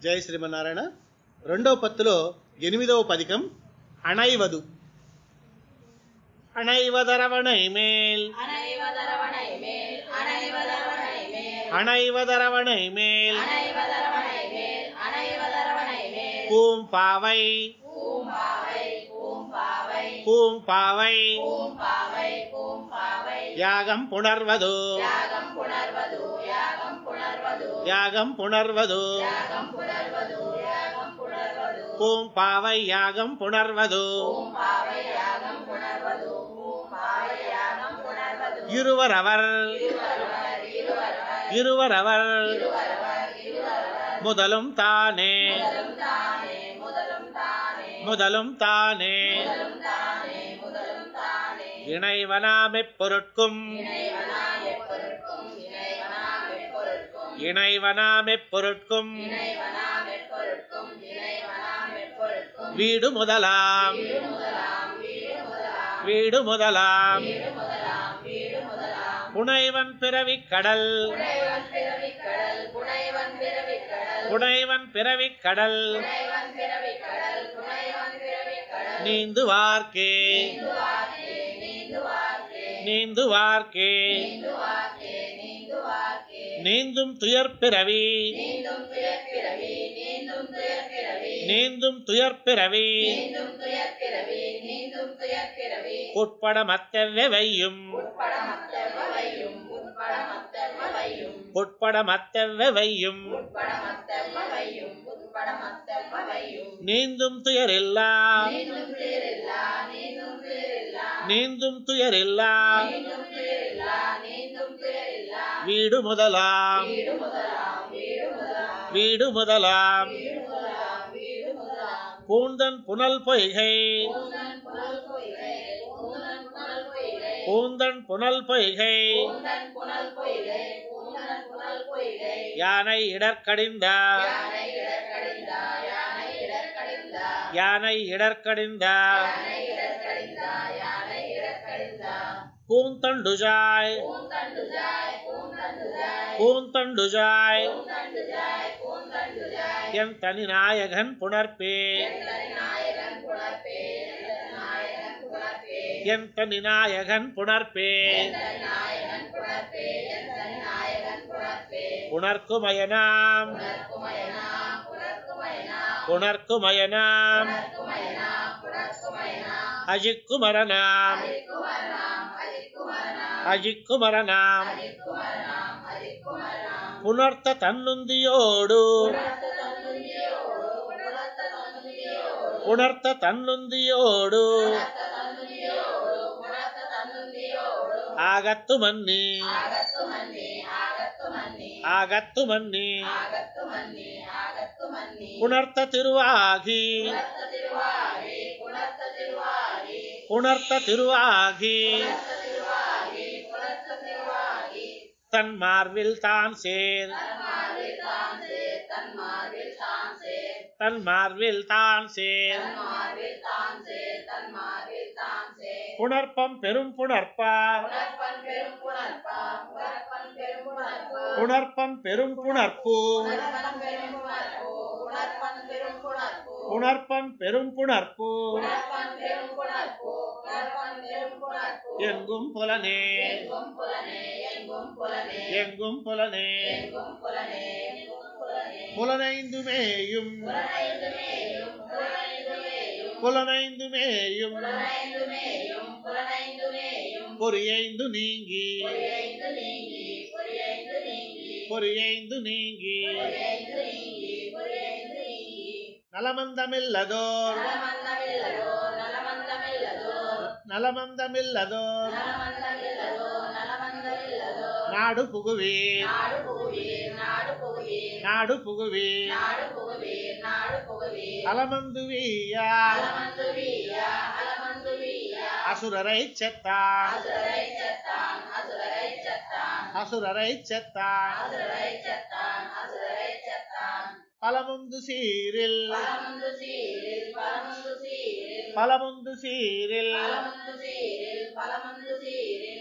జయ శ్రీమన్నారాయణ. రెండవ పత్తులో 8వ పదికం అణైవదు. அணைவதரவணை மேல் அணைவதரவணை மேல் பூம்பாவை பூம்பாவை யாகம் புணர்வது யாகம் புணர்வது பூம்பாவை யாகம் புணர்வது இருவரவர் இருவரவர் முதலும் தானே முதலும் தானே இணைவனாமெப் பொருட்கும் இணைவனாமெப் பொருட்கும் வீடு முதலாம் வீடு முதலாம் புனைவன் பிறவிக் கடல் புனைவன் பிறவிக் கடல் நீந்துவார்க்கே நீந்துவார்க்கே நீந்தும் துயர்பிறவி நீந்தும் துயர்பிறவி உட்பட மத்தெவ்வையும் உட்பட மத்தெவ்வையும் நீந்தும் துயரில்லா நீந்தும் துயரில்லா வீடு முதலாம் வீடு முதலாம் பூந்தன் புனல் பொய்கை பூந்தன் புனல் பொய்கை யானை இடர்கடிந்த யானை இடர்கடிந்த பூந்தண்டுஜாய் பூந்தண்டுஜாய் என் தனி நாயகன் புணர்ப்பே என் தனி நாயகன் புணர்ப்பே புணர்க்குமயனாம் புணர்க்குமயனாம் அஜிக்குமரனாம் அஜிக்குமரனாம் புணர்த்த தன்னுந்தியோடு புணர்த்த தன்னுந்தியோடு ஆகத்து மன்னி ஆகத்து மன்னி புணர்த்த திருவாகி புணர்த்த திருவாகி தன் மார்பில் தான் சேர் தன் மார்பில் தான் சேர் புணர்ப்பம் பெரும் புணர்ப்பா புணர்ப்பம் பெரும் புணர்ப்பு புணர்ப்பம் பெரும் புணர்ப்பு எங்கும் புலனே எங்கும் புலனே புலனைந்துமேயும் புலனைந்துமேயும் பொறியைந்து நீங்கி பொறியைந்து நீங்கி நலமந்தமில்லதோர் நலமந்தமில்லதோர் நாடு புகுவீர் நாடு புகுவீர் அலமந்துவீயா அசுரரை செத்தான் அசுரரை செத்தான் பலமுந்து சீரில் பலமுந்து சீரில்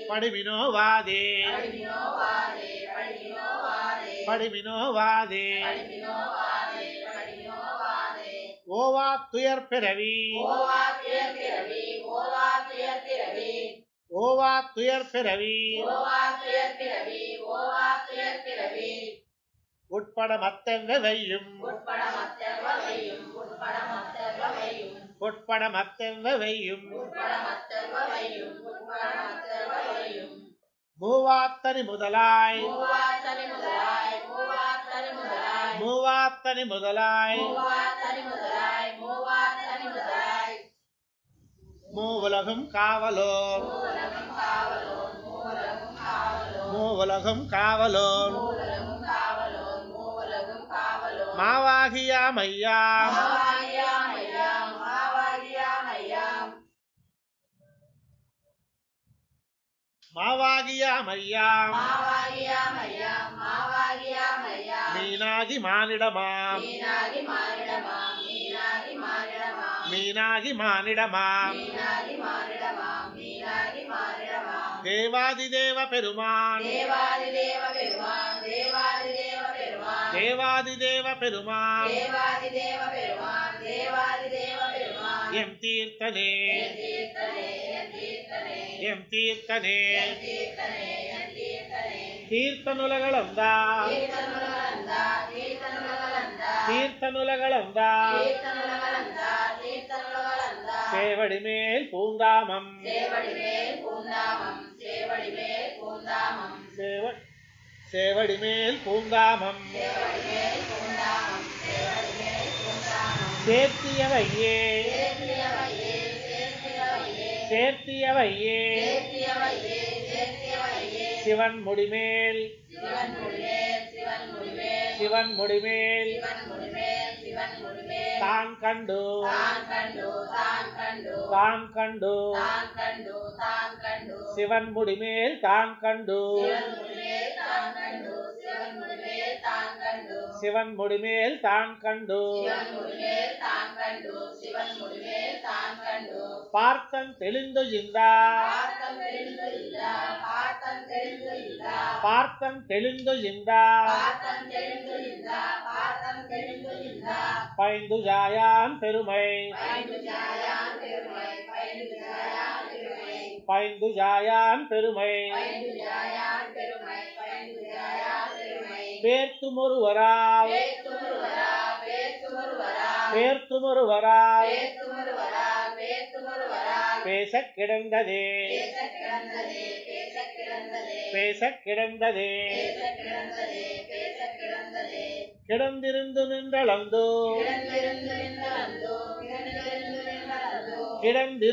படிமினோ வாதே படிமினோ வாதே ஓவா துயர் பிறவி ஓவா துயர் பிறவி ஓவா துயர் பிறவி ஓவா துயர் பிறவி ஓவா துயர் பிறவி ஓவா துயர் பிறவி உட்பட மத்தெவ்வையும் உட்பட மத்தெவ்வையும் உட்பட மத்தெவ்வையும் உட்பட மத்தெவ்வையும் உட்பட மத்தெவ்வையும் உட்பட மத்தெவ்வையும் மூவாத்தனி முதலாய் மூவாத்தனி முதலாய் மூவாத்தனி முதலாய் மூவாத்தனி முதலாய் மூவாத்தனி முதலாய் மூவாத்தனி முதலாய் மூவுலகும் காவலோர் மூவுலகம் காவலோர் மூவுலகம் காவலோர் மூவுலகும் காவலோர் மூவுலகம் காவலோர் மூவுலகம் காவலோர் மாவாகியா மையாம் மாவாகியா மையாம் மாவாகியா மையாம் மாவாகியா மையாம் மாவாகியா மையாம் மாவாகியா மையாம் மீனாகி மானிடமாம் மீனாகி மானிடமாம் மீனாகி மானிடமாம் மீனாகி மானிடமாம் மீனாகி மானிடமாம் மீனாகி மானிடமாம் தேவாதிதேவ பெருமான் தேவாதிதேவ பெருமான் தேவாதிதேவ பெருமான் தேவாதிதேவ பெருமான் தேவாதிதேவ பெருமான் தேவாதிதேவ பெருமான் எம் தீர்த்தனே தீர்த்தனே தீர்த்தனே எம் தீர்த்தனே தீர்த்தனே தீர்த்தனே தீர்த்தனுலகளந்தா தீர்த்தனுலகளந்தா தீர்த்தனுலகளந்தா தீர்த்தனுலகளந்தா தீர்த்தனுலகளந்தா தீர்த்தனுலகளந்தா சேவடிமேல் பூந்தாமம் சேவடிமேல் பூந்தாமம் சேவடிமேல் பூந்தாமம் சேவடிமேல் பூந்தாமம் சேவடிமேல் பூந்தாமம் சேவடிமேல் பூந்தாமம் சேர்த்தியவையே சேர்த்தியவையே சேர்த்தியவையே சேர்த்தியவையே சேர்த்தியவையே சேர்த்தியவையே சிவன் முடிமேல் சிவன் முடிமேல் சிவன் முடிமேல் சிவன் முடிமேல் சிவன் முடிமேல் சிவன் முடிமேல் தான் கண்டு தான் கண்டு தான் கண்டு தான் கண்டு தான் கண்டு தான் கண்டு சிவன் முடிமேல் தான் கண்டு சிவன் முடிமேல் தான் கண்டு சிவன் முடிமேல் தான் கண்டு சிவன் முடிமேல் தான் கண்டு சிவன் முடிமேல் தான் கண்டு சிவன் முடிமேல் தான் கண்டு பார்த்தன் தெளிந்து இந்த பார்த்தம் தெரிந்து இல்ல பார்த்தம் தெரிந்து இல்ல பார்த்தன் தெளிந்து இந்த பார்த்தம் தெரிந்து இல்ல பார்த்தம் தெரிந்து இல்ல பைந்து ஜாயான் பெருமை பைந்து ஜாயான் பெருமை பைந்து ஜாயான் பெருமை பைந்து ஜாயான் பெருமை பைந்து ஜாயான் பெருமை பைந்து ஜாயான் பெருமை பேர்த்துமொருவரால் பேத்துமுருவரா பேத்துமுருவரா பேர்த்துமொருவரால் பேத்துமுருவரா பேத்துமுருவரா பேசக் கிடந்ததே பேச கிடந்ததே பேச கிடந்ததே பேசக் கிடந்ததே பேச கிடந்ததே பேச கிடந்ததே கிடந்திருந்து நின்றளந்து கிடந்திருந்து நின்றளந்தோ கிடந்திருந்து நின்றளந்தோ கிடந்திருந்து நின்றளந்து கிடந்திருந்து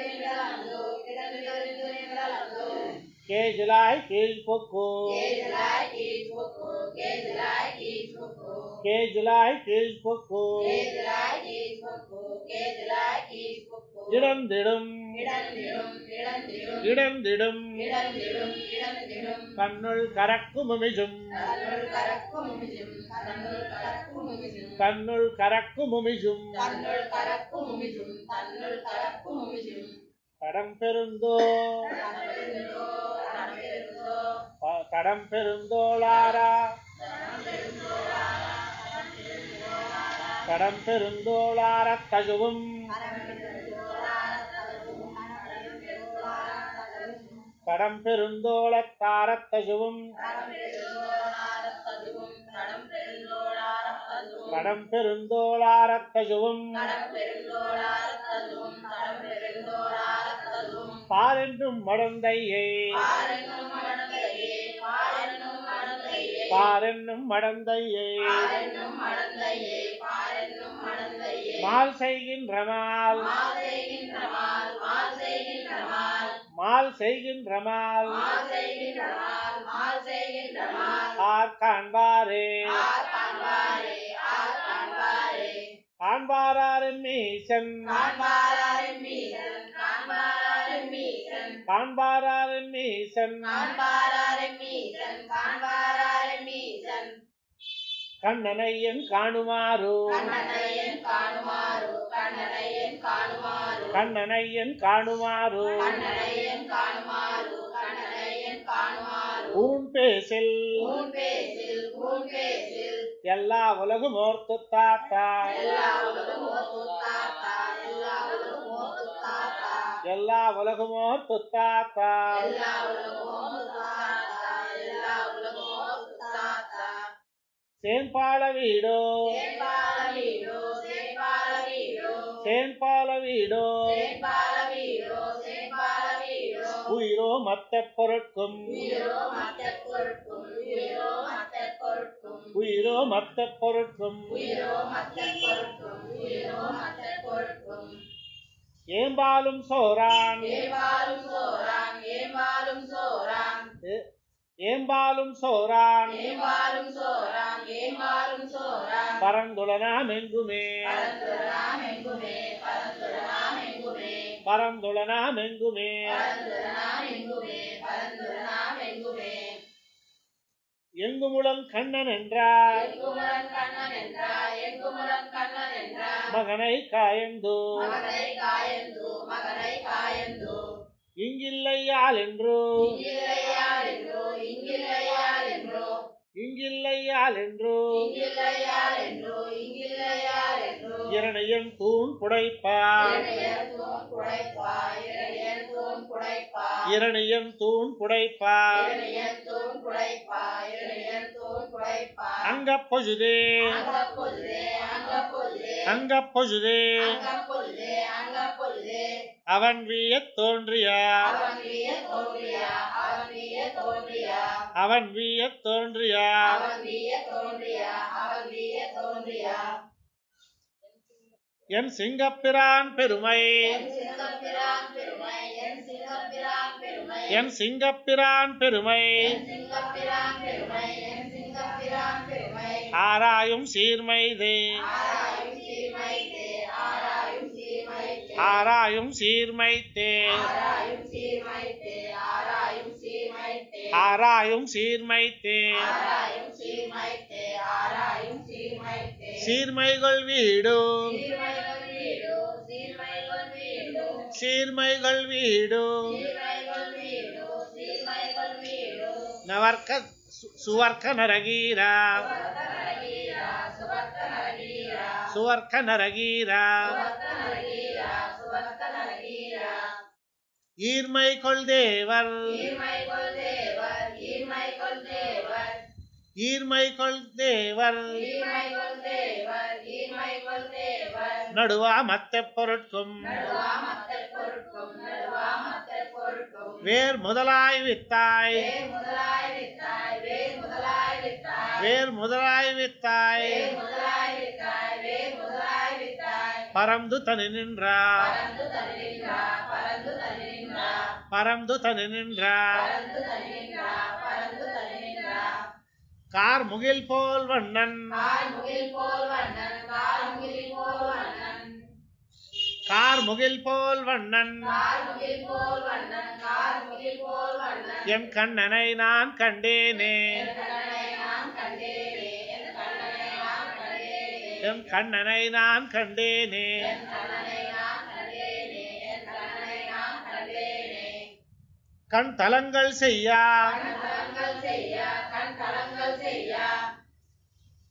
நின்றளந்தோ கிடந்திருந்து நின்றளந்தோ கேஜிலாய் கீழ்பொக்கு கேஜலாய் கீழ்பொக்கு கேஜலாய் கீழ்பொக்கு கேஜிலாய் கீழ்பொக்கு கேஜலாய் கீழ்பொக்கு கேஜலாய் கீழ்பொக்கு இடந்திடும் இடந்திடும் இடந்திடும் இடந்திடும் இடந்திடும் இடந்திடும் தன்னுள் கரக்குமுமிஜும் தன்னுள் கரக்குமுமிஜும் தன்னுள் கரக்குமுமிஜும் தன்னுள் கரக்குமுமிஜும் தன்னுள் கரக்குமுமிஜும் தன்னுள் கரக்குமுமிஜும் தடம் பெருந்தோ தனப்பெருந்தோ தனப்பெருந்தோ தடம் பெருந்தோளாரா தடம் பெருந்தோளாரத் தகுவும் தடம் பெருந்தோளத்தாரத் தகுவும் தடம் பெருந்தோளாரத் தகுவும் பாரென்றும் மடந்தையே பாரென்னும் மடந்தையே மால் செய்கின்ற மால் மால் செய்கின்ற மால் ஆர் காண்பாரே காண்பாராரின் மீசன் காண்பாராரின் மீசன் கண்ணனையன் காணுமாறு கண்ணனையன் காணுமாறு ஊன் பேசில் எல்லா உலகும் ஓர்த்து தாத்தா எல்லா உலகும் ஓர்த்து தாத்தா எல்லா உலகும் ஓர்த்து தாத்தா எல்லா உலகும் ஓர்த்து தாத்தா எல்லா உலகும் ஓர்த்து தாத்தா எல்லா உலகும் ஓர்த்து தாத்தா சேன்பால வீடோ சேன்பால வீடோ சேன்பால வீடோ சேன்பால வீடோ சேன்பால வீடோ சேன்பால வீடோ உயிரோ மத்த பொருட்கும் உயிரோ மத்த பொருட்கும் உயிரோ மத்த பொருட்கும் உயிரோ மத்த பொருட்கும் உயிரோ மத்த பொருட்கும் உயிரோ மத்த பொருட்கும் ஏம்பாலும் சோரான் ஏம்பாலும் சோரான் ஏம்பாலும் சோரான் ஏம்பாலும் சோரான் ஏம்பாலும் சோரான் ஏம்பாலும் சோரான் பரந்துளனாம் எங்குமே பரந்துளனாம் எங்குமே பரந்துளனாம் எங்குமே பரந்துளனாம் எங்குமே பரந்துளனாம் எங்குமே பரந்துளனாம் எங்குமே எங்குமுளம் கண்ணன் என்றார் எங்குமுளன் கண்ணன் என்றார் எங்குமுளன் கண்ணன் என்றார் மகனை காயந்து மகனை காயந்து மகனை காயந்து இங்கில்லையால் என்று இங்கில்லையால் என்றோ இங்கில்லையால் என்றோ இங்கில்லையால் என்று இங்கில்லையால் என்றோ இங்கில்லையால் என்றோ இரணையன் தூண் புடைப்பார் இரணியன் தூண் புடைப்பார் இரணியன் தூண் புடைப்பார் இரணையன் தூண் புடைப்பார் இரணியன் தூண் புடைப்பார் இரணியன் தூண் புடைப்பார் அங்கப்பொழுதே அங்கப்பொழுதே அங்கப்பொழுதே அங்கப்பொழுதே அங்கப்பொழுதே அங்கப்பொழுதே அவன் வீயத் தோன்றியா அவன் வீய தோன்றியா அவன் வீய தோன்றியா அவன் வீயத் தோன்றியா அவன் வீய தோன்றியா அவன் வீய தோன்றியா என் சிங்கப்பிரான் பெருமை என் சிங்கப்பிரான் பெருமை என் சிங்கப்பிரான் பெருமை என் சிங்கப்பிரான் பெருமை என் சிங்கப்பிரான் பெருமை என் சிங்கப்பிரான் பெருமை ஆராயும் சீர்மைதே ஆராயும் சீர்மைத்தே ஆராயும் சீர்மைத்தே ஆராயும் சீர்மைத்தே ஆராயும் சீர்மைத்தே ஆராயும் சீர்மைத்தே ஆராயும் சீர்மைத்தே ஆராயும் சீர்மைத்தே ஆராயும் சீர்மைத்தே சீர்மைகள் வீடும் சீர்மைகள் வீடு சீர்மைகள் வீடு சீர்மைகள் வீடும் சீர்மைகள் வீடு சீர்மைகள் வீடு நவர்க்க சுவர்க்க நரகீரா சுவர்க்க நரகீரா சுவர்க்க நரகீரா சுவர்க்க நரகீரா சுவர்க்க நரகீரா சுவர்க்க நரகீரா ஈர்மை கொள் தேவர் ஈர்மைகள் தேவர் ஈர்மைகள் தேவர் ஈர்மை கொள் தேவர் ஈர்மைகள் தேவர் ஈர்மைகள் தேவர் நடுவா மத்த பொருட்கும் நடுவா மத்த பொருட்கும் நடுவா மத்த பொருட்கும் வேர் முதலாய் வித்தாய் வேர் முதலாய் வித்தாய் வேர் முதலாய் வித்தாய் வேர் முதலாய் வித்தாய் வேர் முதலாய் வித்தாய் வேர் முதலாய் வித்தாய் பரந்து தனி நின்றா பரந்து தனி நின்றா பரந்து தனி நின்றா பரந்து தனி நின்றா பரந்து தனி நின்றா பரந்து தனி நின்றா கார் முகில் போல் வண்ணன் கால் முகில் போல் வண்ணன் கால் முகில் போல் வண்ணன் கார் முகில் போல் வண்ணன் கால் முகில் போல் வண்ணன் கால் முகில் போல் வண்ணன் என் கண்ணனை நான் கண்டேனே என் கண்ணனை நான் கண்டேனே என் கண்ணனை நான் கண்டேனே என் கண்ணனை நான் கண்டேனே என் கண்ணனை நான் கண்டேனே என் கண்ணனை நான் கண்டேனே கண் தலங்கள் செய்யா கண் தலங்கள் செய்யா கண் தலங்கள் செய்யா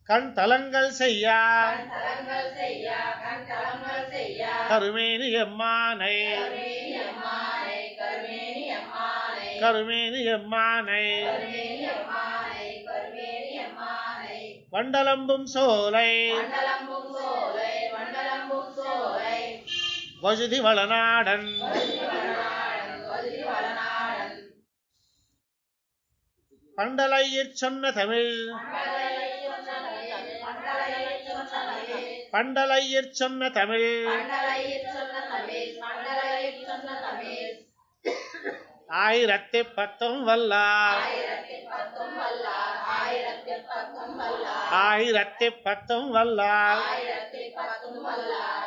கண் தலங்கள் செய்யா கண் தலங்கள் செய்யா கண் தலங்கள் செய்யா கருமேனி எம்மானை கருமேனி அம்மானை கருமேனி அம்மானை கருமேனி எம்மானை கருமேனி அம்மானை கருமேனி அம்மானை வண்டலம்பும் சோலை மண்டலம்பும் சோலை மண்டலம்பும் சோலை வழுதி வளநாடன் வழுதி வளநாடன் வழுதி வளநாடன் பண்டலையிற் சொன்ன தமிழ் மண்டலையைச் சொன்ன தமிழ் மண்டலையைச் சொன்ன தமிழ் பண்டலையிற் சொன்ன தமிழ் மண்டலையைச் சொன்ன தமிழ் மண்டலையைச் சொன்ன தமிழ் 1010 வல்லார் 1010 வல்லார் 1010 வல்லார் 1010 வல்லார் 1010 வல்லார்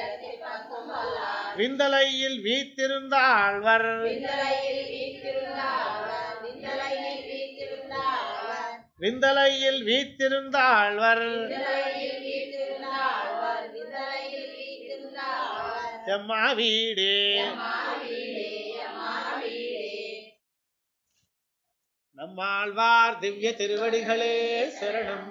1010 வல்லார் விந்தலையில் வீத்திருந்த ஆழ்வர் விந்தலையில் வீற்றிருந்த ஆழ்வார் விந்தலையில் வீற்றிருந்த ஆழ்வார் விந்தலையில் வீத்திருந்த ஆழ்வர் விந்தலையில் வீற்றிருந்த ஆழ்வார் விந்தலையில் வீற்றிருந்த ஆழ்வார் எம்மா வீடே அம்மா வீடே அம்மா வீடே நம்மாழ்வார் திவ்ய திருவடிகளே சரணம்.